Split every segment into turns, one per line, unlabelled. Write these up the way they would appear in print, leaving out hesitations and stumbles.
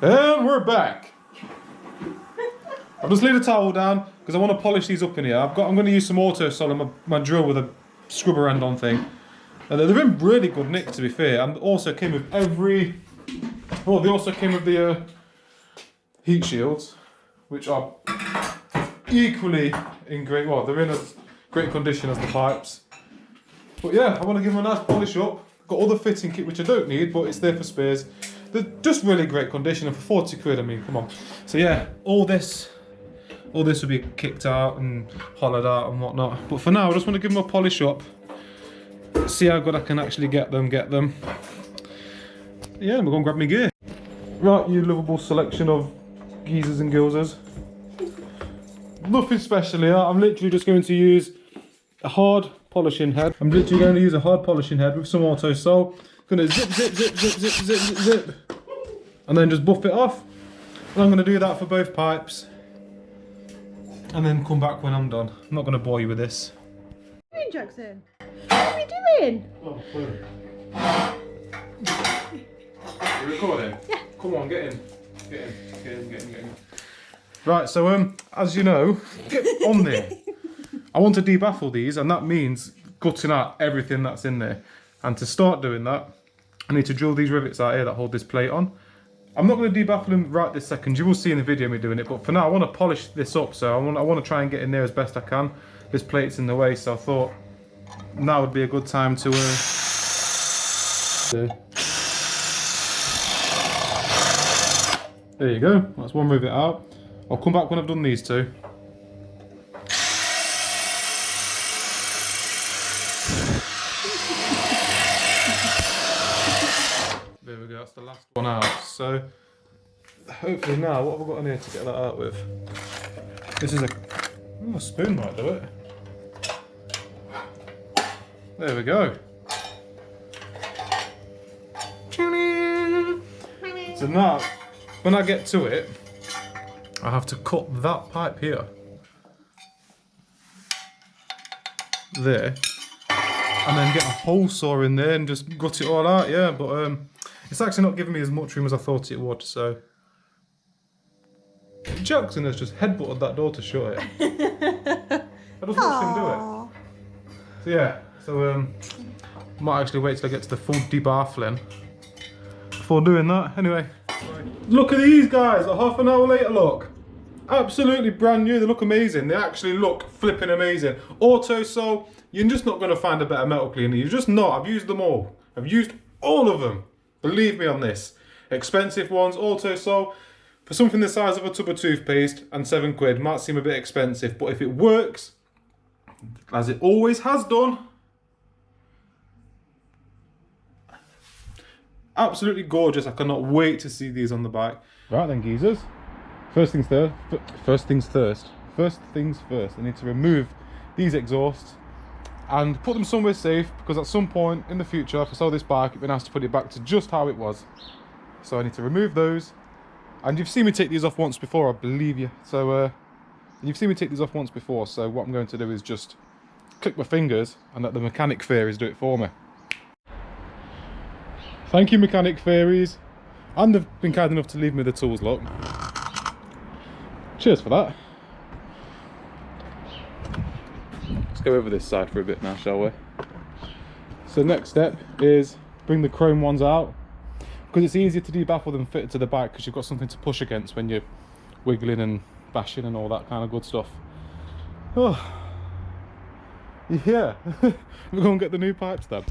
And we're back. I've just laid the towel down because I want to polish these up in here. I'm going to use some auto sol on my drill with a scrubber end on thing. And they're in really good nick, to be fair. And also came with they also came with the heat shields, which are equally in great. Well, they're in as great condition as the pipes. But yeah, I want to give them a nice polish up. Got all the fitting kit which I don't need, but it's there for spares. They're just really great condition, and for 40 quid, I mean, come on. So yeah, all this will be kicked out and hollowed out and whatnot. But for now, I just want to give them a polish up, see how good I can actually get them. Yeah, I'm gonna grab my gear. Right, you lovable selection of geezers and gilzers. Nothing special here. I'm literally just going to use a hard polishing head. I'm literally going to use a hard polishing head with some auto sol. Gonna zip, and then just buff it off. And I'm gonna do that for both pipes, and then come back when I'm done. I'm not gonna bore you with this.
What are you doing, Jackson? What are you doing?
Oh, you're recording?
Yeah.
Come on, get in. Right, so as you know, get on there. I want to debaffle these, and that means gutting out everything that's in there. And to start doing that, I need to drill these rivets out here that hold this plate on. I'm not going to debaffle them right this second. You will see in the video me doing it, but for now I want to polish this up. So I want to try and get in there as best I can. This plate's in the way, so I thought now would be a good time to there you go. That's one rivet out. I'll come back when I've done these two. There we go, that's the last one out. So hopefully now, what have I got on here to get that out with? This is a spoon might do it. There we go. So now, when I get to it, I have to cut that pipe here. There. And then get a hole saw in there and just gut it all out, yeah, but it's actually not giving me as much room as I thought it would, so. Jackson has just headbutted that door to shut it. I just watched him do it. So yeah, might actually wait till I get to the full debaffling before doing that. Anyway, look at these guys, a half an hour later, look. Absolutely brand new. They look amazing. They actually look flipping amazing. Auto Sol, you're just not going to find a better metal cleaner. You're just not. I've used them all. I've used all of them. Believe me on this. Expensive ones, Auto Sol. For something the size of a tub of toothpaste and £7 might seem a bit expensive, but if it works, as it always has done, absolutely gorgeous. I cannot wait to see these on the bike. Right then, geezers. First things first. I need to remove these exhausts and put them somewhere safe, because at some point in the future, if I sell this bike, I've been asked to put it back to just how it was. So I need to remove those. And you've seen me take these off once before, I believe you. So you've seen me take these off once before. So what I'm going to do is just click my fingers and let the mechanic fairies do it for me. Thank you, mechanic fairies. And they've been kind enough to leave me the tools, look. Cheers for that. Let's go over this side for a bit now, shall we? So next step is bring the chrome ones out, because it's easier to debaffle than fit it to the bike, because you've got something to push against when you're wiggling and bashing and all that kind of good stuff. Oh, yeah. We're going to get the new pipes then.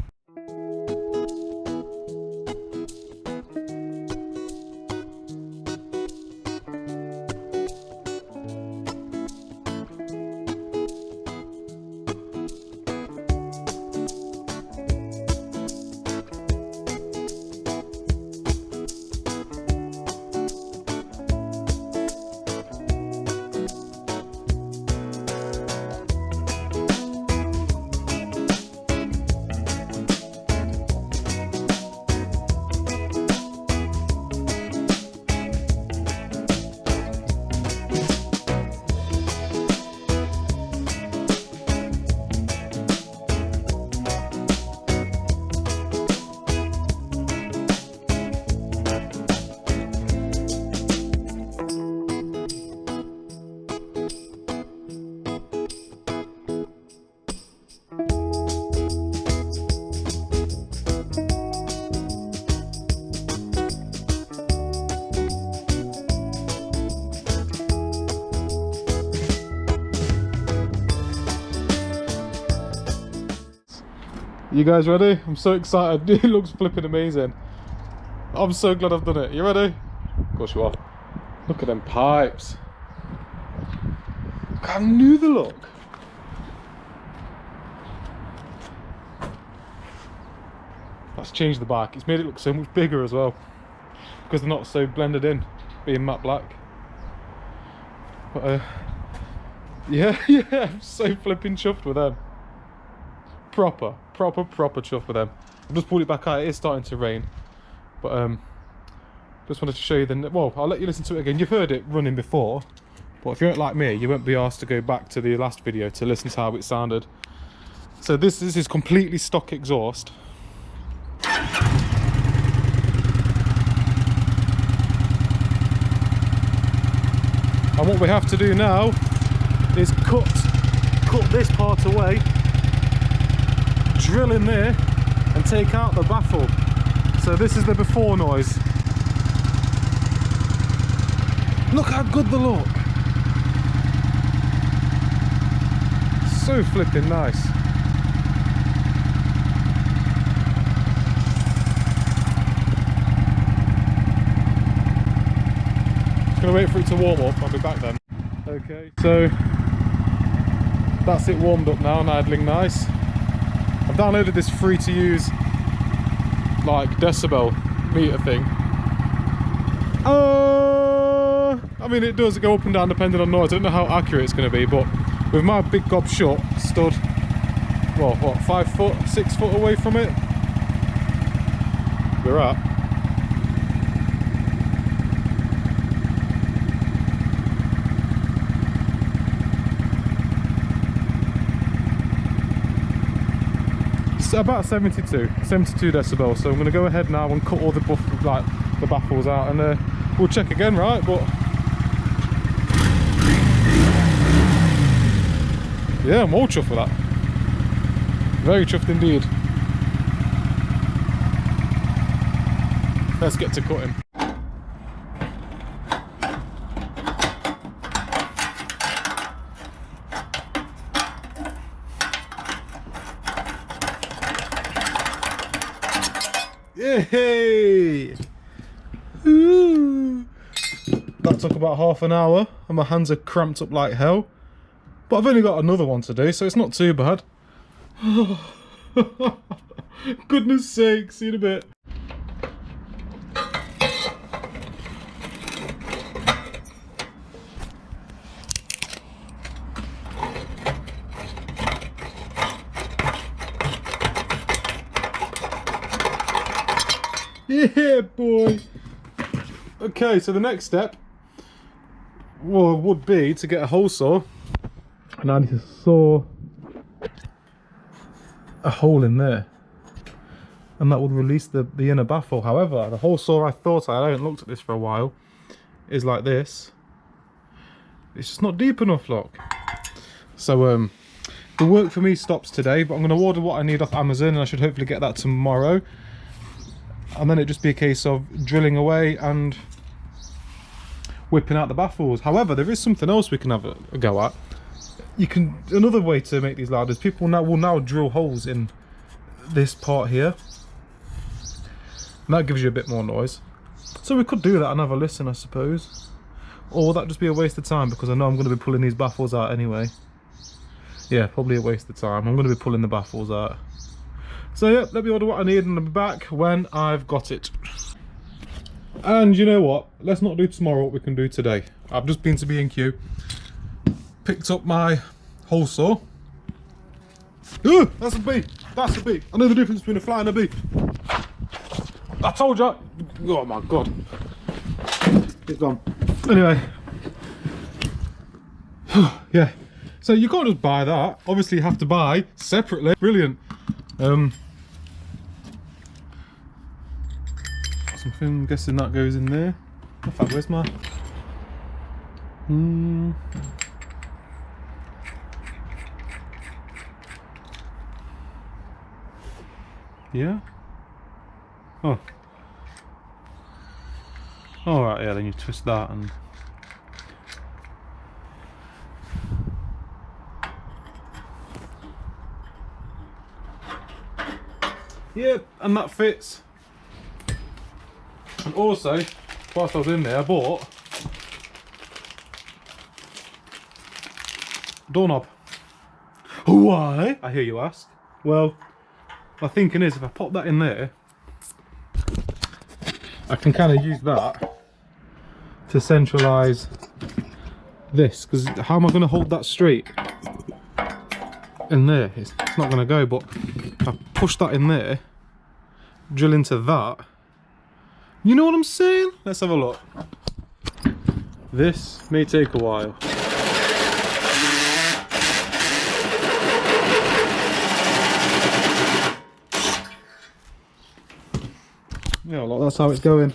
You guys ready? I'm so excited. It looks flipping amazing. I'm so glad I've done it. You ready? Of course you are. Look at them pipes. Look how new they look. That's changed the bike. It's made it look so much bigger as well, because they're not so blended in, being matte black. But yeah, I'm so flipping chuffed with them. Proper chuffed with them. I've just pulled it back out. It is starting to rain, but just wanted to show you the. Well, I'll let you listen to it again. You've heard it running before, but if you aren't like me, you won't be asked to go back to the last video to listen to how it sounded. So this is completely stock exhaust. And what we have to do now is cut this part away, drill in there and take out the baffle. So this is the before noise. Look how good they look. So flipping nice. Just gonna wait for it to warm up. I'll be back then. Okay, so that's it warmed up now and idling nice. I've downloaded this free to use like decibel meter thing. I mean, it does go up and down depending on noise. I don't know how accurate it's going to be, but with my big gob shut stood, well, what, 5 foot, 6 foot away from it, we're at. It's about 72 decibels, so I'm going to go ahead now and cut all the the baffles out, and we'll check again, right? But yeah, I'm all chuffed with that. Very chuffed indeed. Let's get to cutting. Hey! Ooh. That took about half an hour and my hands are cramped up like hell. But I've only got another one to do, so it's not too bad. Goodness sake, see you in a bit. Yeah, boy. Okay, so the next step would be to get a hole saw, and I need to saw a hole in there, and that would release the inner baffle. However, the hole saw I haven't looked at this for a while, is like this. It's just not deep enough, look. So the work for me stops today, but I'm going to order what I need off Amazon, and I should hopefully get that tomorrow. And then it'd just be a case of drilling away and whipping out the baffles. However, there is something else we can have a go at. Another way to make these ladders, people will now drill holes in this part here. And that gives you a bit more noise. So we could do that and have a listen, I suppose. Or will that just be a waste of time, because I know I'm going to be pulling these baffles out anyway. Yeah, probably a waste of time. I'm going to be pulling the baffles out. So yeah, let me order what I need and I'll be back when I've got it. And you know what? Let's not do tomorrow what we can do today. I've just been to B&Q, picked up my hole saw. Ooh, that's a bee! That's a bee! I know the difference between a fly and a bee. I told you! Oh my god. It's gone. Anyway. Yeah. So you can't just buy that. Obviously you have to buy separately. Brilliant. I'm guessing that goes in there. In fact, where's my... Yeah? Oh. Alright, yeah, then you twist that and... Yep, and that fits. And also, whilst I was in there, I bought a doorknob. Why? I hear you ask. Well, my thinking is if I pop that in there, I can kind of use that to centralise this, because how am I going to hold that straight in there? It's not going to go, but if I push that in there, drill into that, you know what I'm saying? Let's have a look. This may take a while. Yeah, look, that's how it's going.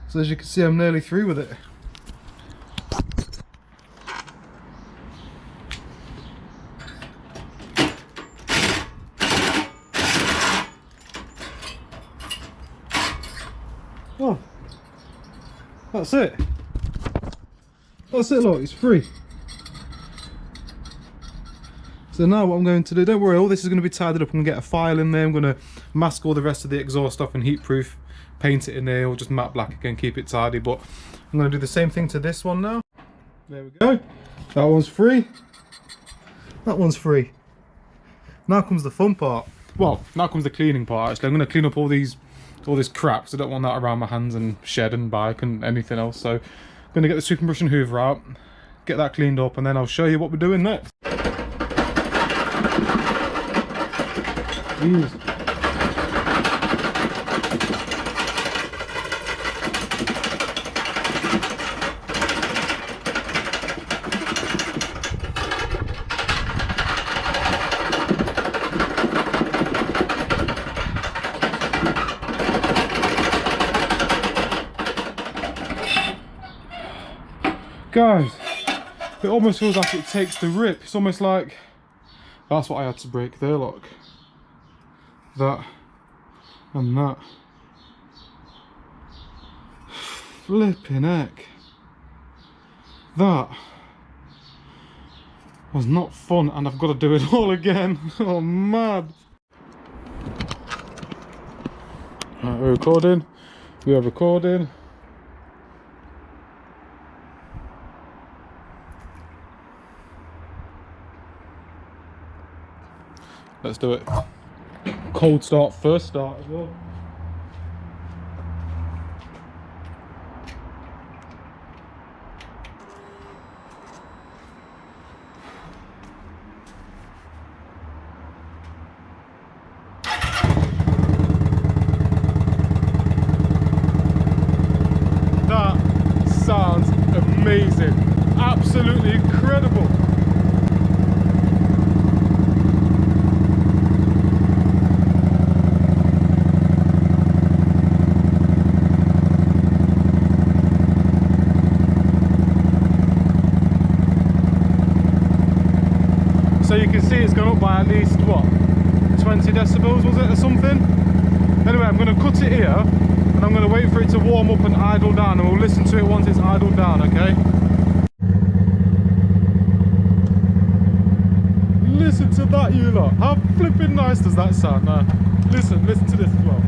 So as you can see, I'm nearly through with it. Oh, that's it. That's it, look, it's free. So now what I'm going to do, don't worry, all this is going to be tidied up. I'm going to get a file in there, I'm going to mask all the rest of the exhaust off and heat proof, paint it in there, or just matte black again, keep it tidy. But I'm going to do the same thing to this one now. There we go. That one's free. That one's free. Now comes the fun part. Well, now comes the cleaning part actually. I'm going to clean up all this crap, because I don't want that around my hands and shed and bike and anything else. So I'm going to get the sweeping brush and hoover out, get that cleaned up, and then I'll show you what we're doing next. Jeez. Guys, it almost feels like it takes the rip. It's almost like, that's what I had to break there, look. That and that. Flipping heck. That was not fun, and I've got to do it all again. Oh, mad. Right, we're recording. We are recording. Let's do it. Cold start, first start as well. That sounds amazing. Absolutely incredible. So you can see it's gone up by at least, what, 20 decibels was it, or something? Anyway, I'm going to cut it here, and I'm going to wait for it to warm up and idle down, and we'll listen to it once it's idled down, okay? Listen to that, you lot. How flipping nice does that sound? Now, listen to this as well.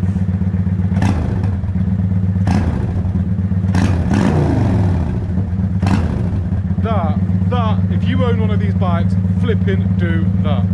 That, if you own one of these bikes, flipping do that.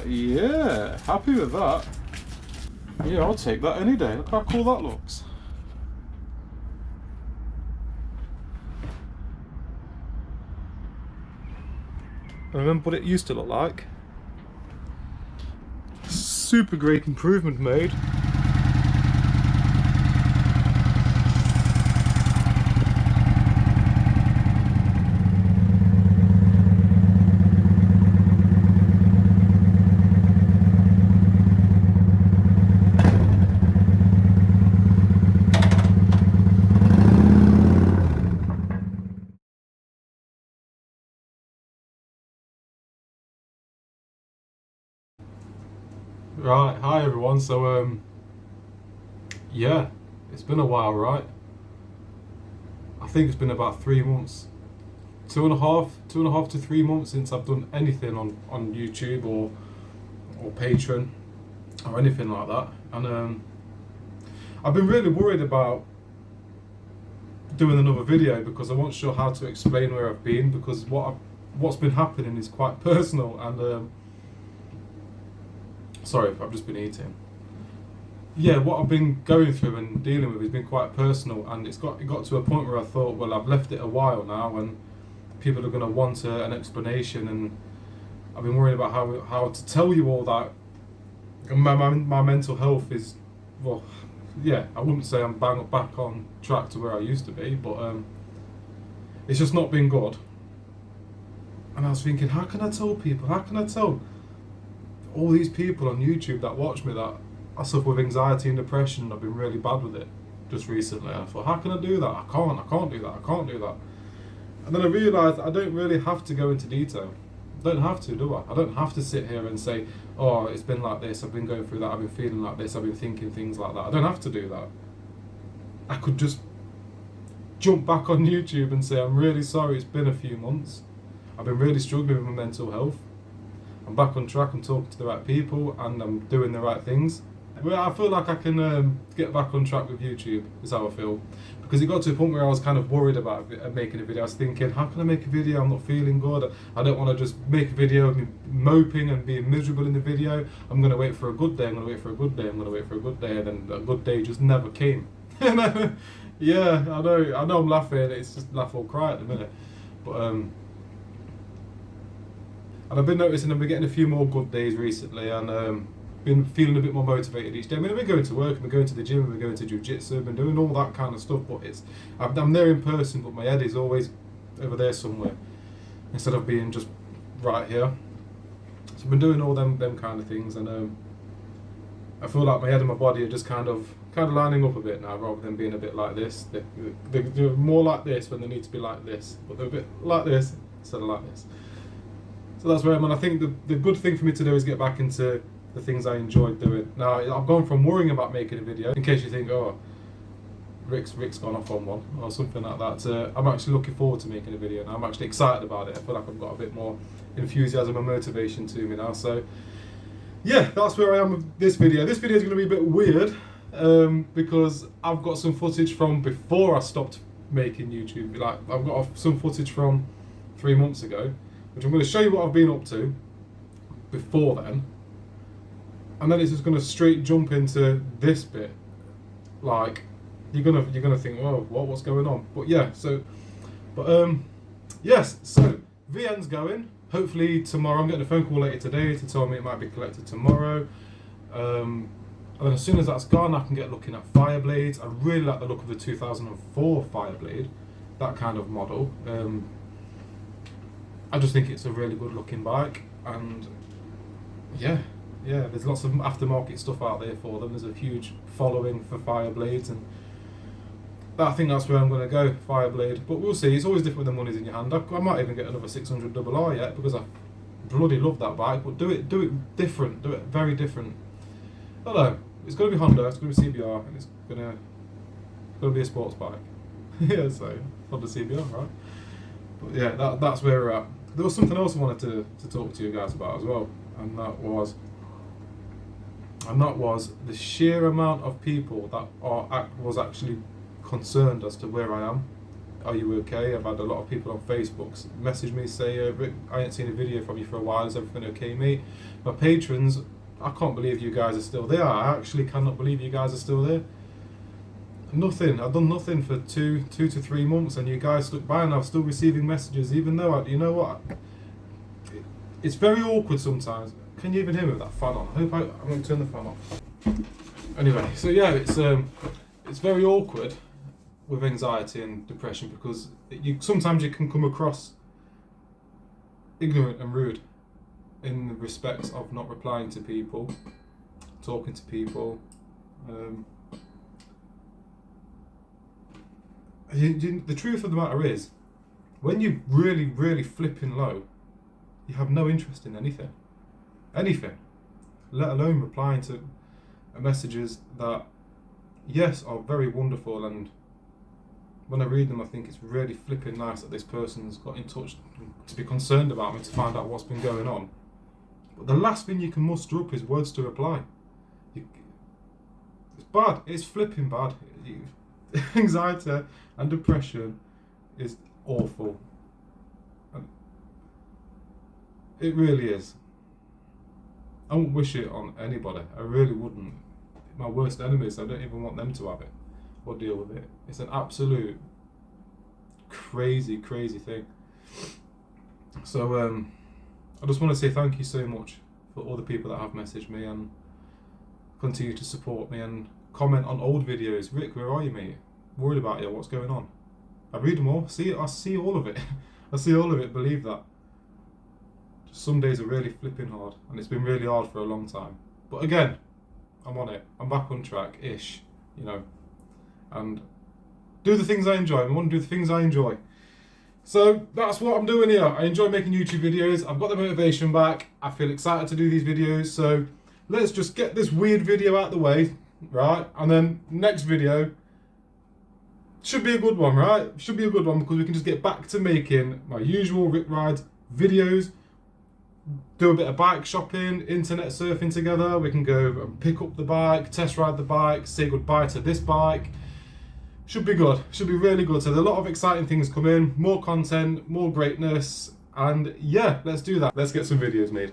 Yeah, happy with that. Yeah, I'll take that any day. Look how cool that looks. I remember what it used to look like. Super great improvement made. Right, hi everyone. So yeah, it's been a while, right? I think it's been about 3 months, two and a half to 3 months since I've done anything on YouTube or Patreon or anything like that. And I've been really worried about doing another video because I wasn't sure how to explain where I've been, because what's been happening is quite personal. And sorry if I've just been eating. Yeah, what I've been going through and dealing with has been quite personal, and it got to a point where I thought, well, I've left it a while now, and people are going to want an explanation, and I've been worried about how to tell you all that. And my mental health is, well, yeah, I wouldn't say I'm back on track to where I used to be, but it's just not been good. And I was thinking, how can I tell people? How can I tell all these people on YouTube that watch me that I suffer with anxiety and depression, and I've been really bad with it just recently? And I thought, how can I do that? I can't do that. And then I realised I don't really have to go into detail. I don't have to, do I? I don't have to sit here and say, oh, it's been like this, I've been going through that, I've been feeling like this, I've been thinking things like that. I don't have to do that. I could just jump back on YouTube and say, I'm really sorry, it's been a few months. I've been really struggling with my mental health. I'm back on track, I'm talking to the right people, and I'm doing the right things. Well, I feel like I can get back on track with YouTube, is how I feel. Because it got to a point where I was kind of worried about making a video. I was thinking, how can I make a video? I'm not feeling good. I don't want to just make a video of me moping and being miserable in the video. I'm going to wait for a good day, I'm going to wait for a good day, I'm going to wait for a good day. And then a good day just never came. Yeah, I know I'm laughing. It's just laugh or cry at the minute. But, and I've been noticing I've been getting a few more good days recently, and been feeling a bit more motivated each day. I mean, I've been going to work, I've been going to the gym, I've been going to jiu-jitsu, I've been doing all that kind of stuff, but I'm there in person, but my head is always over there somewhere, instead of being just right here. So I've been doing all them kind of things, and I feel like my head and my body are just kind of lining up a bit now, rather than being a bit like this. They're more like this when they need to be like this, but they're a bit like this instead of like this. So that's where I'm, and I think the good thing for me to do is get back into the things I enjoyed doing. Now, I've gone from worrying about making a video, in case you think, oh, Rick's gone off on one, or something like that, I'm actually looking forward to making a video now. I'm actually excited about it. I feel like I've got a bit more enthusiasm and motivation to me now. So, yeah, that's where I am with this video. This video is going to be a bit weird, because I've got some footage from before I stopped making YouTube. Like, I've got some footage from 3 months ago, which I'm going to show you what I've been up to before then. And then it's just gonna straight jump into this bit. Like, you're gonna think, oh, what's going on? But yeah, yes. So VN's going. Hopefully tomorrow. I'm getting a phone call later today to tell me it might be collected tomorrow. And then as soon as that's gone, I can get looking at Fireblades. I really like the look of the 2004 Fireblade, that kind of model. I just think it's a really good looking bike, and yeah, there's lots of aftermarket stuff out there for them. There's a huge following for Fireblades, and I think that's where I'm going to go, Fireblade. But we'll see. It's always different when the money's in your hand. I might even get another 600RR yet, because I bloody love that bike. But do it different. Do it very different. I don't know. It's going to be Honda. It's going to be CBR, and it's going to be a sports bike. Yeah, so Honda CBR, right? But yeah, that's where we're at. There was something else I wanted to talk to you guys about as well, and that was the sheer amount of people that was actually concerned as to where I am. Are you okay? I've had a lot of people on Facebook message me, say, Rick, I ain't seen a video from you for a while, is everything okay, mate? My patrons, I can't believe you guys are still there. I actually cannot believe you guys are still there. Nothing. I've done nothing for two to 3 months, and you guys stuck by, and I'm still receiving messages, even though, you know what? It's very awkward sometimes. Can you even hear me with that fan on? I'm going to turn the fan off. Anyway, so yeah, it's very awkward with anxiety and depression, because sometimes you can come across ignorant and rude in the respects of not replying to people, talking to people. The truth of the matter is, when you're really, really flipping low, you have no interest in anything, let alone replying to messages that, yes, are very wonderful, and when I read them I think it's really flipping nice that this person's got in touch to be concerned about me, to find out what's been going on. But the last thing you can muster up is words to reply. It's bad, it's flipping bad. Anxiety and depression is awful. It really is. I wouldn't wish it on anybody. I really wouldn't. My worst enemies, I don't even want them to have it or deal with it. It's an absolute crazy, crazy thing. So I just want to say thank you so much for all the people that have messaged me and continue to support me and comment on old videos. Rick, where are you, mate? Worried about you. What's going on? I read them all. I see all of it. I see all of it. Believe that. Some days are really flipping hard, and it's been really hard for a long time. But again, I'm on it. I'm back on track-ish, you know. And do the things I enjoy. I want to do the things I enjoy. So that's what I'm doing here. I enjoy making YouTube videos. I've got the motivation back. I feel excited to do these videos. So let's just get this weird video out of the way, right? And then next video should be a good one, right? Should be a good one, because we can just get back to making my usual Rick Rides videos. do a bit of bike shopping, internet surfing together. We can go and pick up the bike, test ride the bike, say goodbye to this bike. Should be good, should be really good. So there's a lot of exciting things coming, more content, more greatness, and yeah, let's do that. Let's get some videos made.